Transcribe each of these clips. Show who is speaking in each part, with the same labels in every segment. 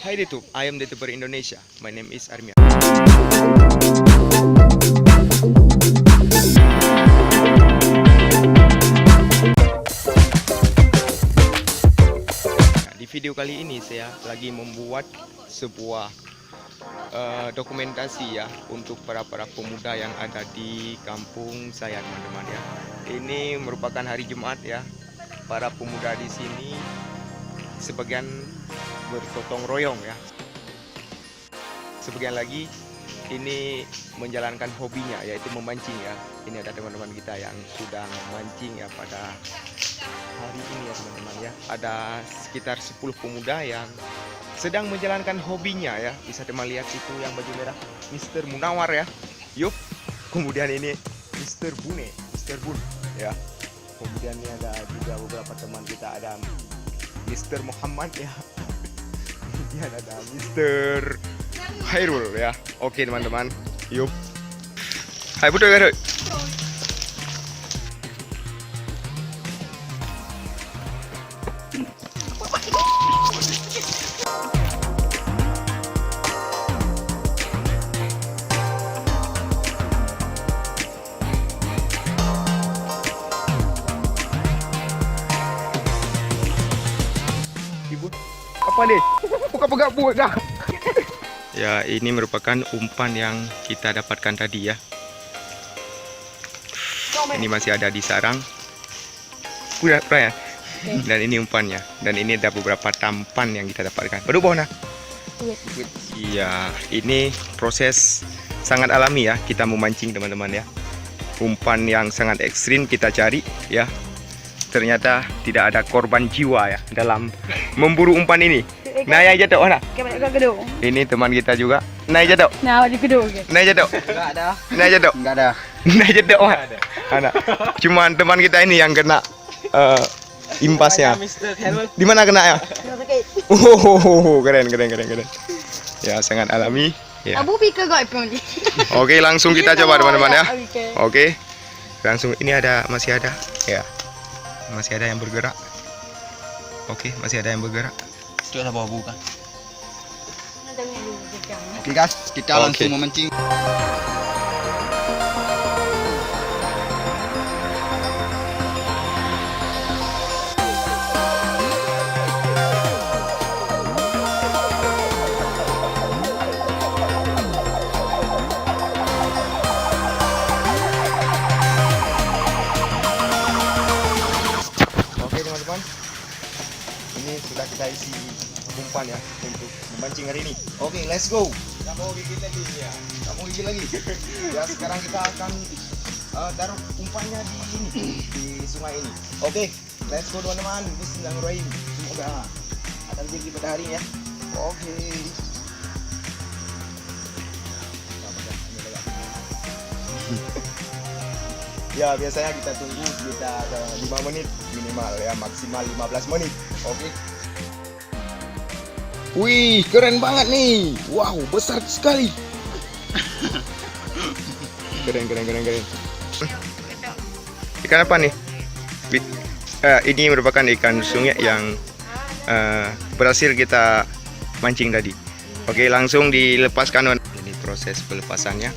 Speaker 1: Hai YouTube, I am the YouTuber Indonesia. My name is Armia. Nah, di video kali ini saya lagi membuat sebuah dokumentasi ya untuk para pemuda yang ada di kampung saya, teman-teman ya. Ini merupakan hari Jumat ya. Para pemuda di sini sebagian bergotong royong ya. Sebagian lagi ini menjalankan hobinya yaitu memancing ya. Ini ada teman-teman kita yang sudah memancing ya pada hari ini ya teman-teman ya. Ada sekitar 10 pemuda yang sedang menjalankan hobinya ya. Bisa teman lihat itu yang baju merah, Mr. Munawar ya. Yup. Kemudian ini Mr. Bune, Mr. Bun ya. Kemudian ini ada juga beberapa teman kita, ada Mr. Muhammad ya. Kemudian ada Mr. Hairul ya. Oke teman-teman, yuk. Hai betul kan? Ibu, apa nih? Buka. Ya, ini merupakan umpan yang kita dapatkan tadi ya. Ini masih ada di sarang. Udah, ya. Dan ini umpannya. Dan ini ada beberapa tampan yang kita dapatkan. Baru bawah nah. Iya, ini proses sangat alami ya. Kita memancing teman-teman ya. Umpan yang sangat ekstrim kita cari ya. Ternyata tidak ada korban jiwa ya dalam memburu umpan ini. Naik aja tuh, nah. Ini teman kita juga. Naik aja tuh. Naik aja tuh.
Speaker 2: Enggak ada.
Speaker 1: Naik aja tuh.
Speaker 2: Enggak ada.
Speaker 1: Naik aja tuh. Anak. Cuman teman kita ini yang kena imbasnya. Di mana kena ya? Keren. Ya, sangat alami. Ya. Oke, langsung kita coba teman-teman ya. Oke. Langsung ini masih ada ya. Masih ada yang bergerak. Oke, masih ada yang bergerak.
Speaker 2: Coba bawa buka. Oke guys, kita langsung memancing.
Speaker 1: Oke teman-teman, ini sudah kita isi umpan ya untuk memancing hari ini. Oke, let's go. Kita mau gigit lagi ya. Kita mau gigit lagi. Ya, sekarang kita akan taruh umpannya di di sungai ini. Oke, let's go teman-teman. Bismillahirrahmanirrahim. Semoga ada rezeki pada hari ini ya. Oke. Ya, biasanya kita tunggu sekitar 5 menit minimal ya, maksimal 15 menit. Oke. Wih, keren banget nih. Wow, besar sekali. Keren. Ikan apa nih? Ini merupakan ikan sungai yang berhasil kita mancing tadi. Oke, langsung dilepaskan. Ini proses pelepasannya.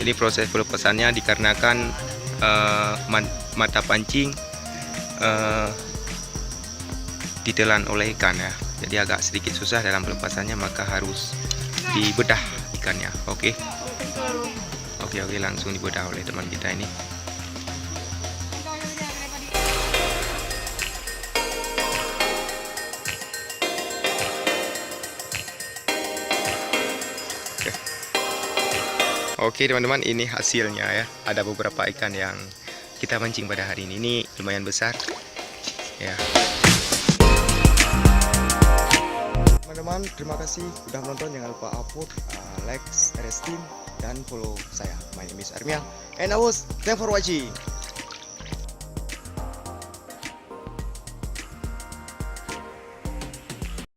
Speaker 1: Ini proses pelepasannya dikarenakan mata pancing ditelan oleh ikan ya. Jadi agak sedikit susah dalam pelepasannya, maka harus dibedah ikannya. Oke, langsung dibedah oleh teman kita ini. Oke teman-teman, ini hasilnya ya. Ada beberapa ikan yang kita mancing pada hari ini. Ini lumayan besar ya. Teman-teman, terima kasih sudah menonton. Jangan lupa upload, like, share, dan follow saya. My name is Armia and I was thanks for watching.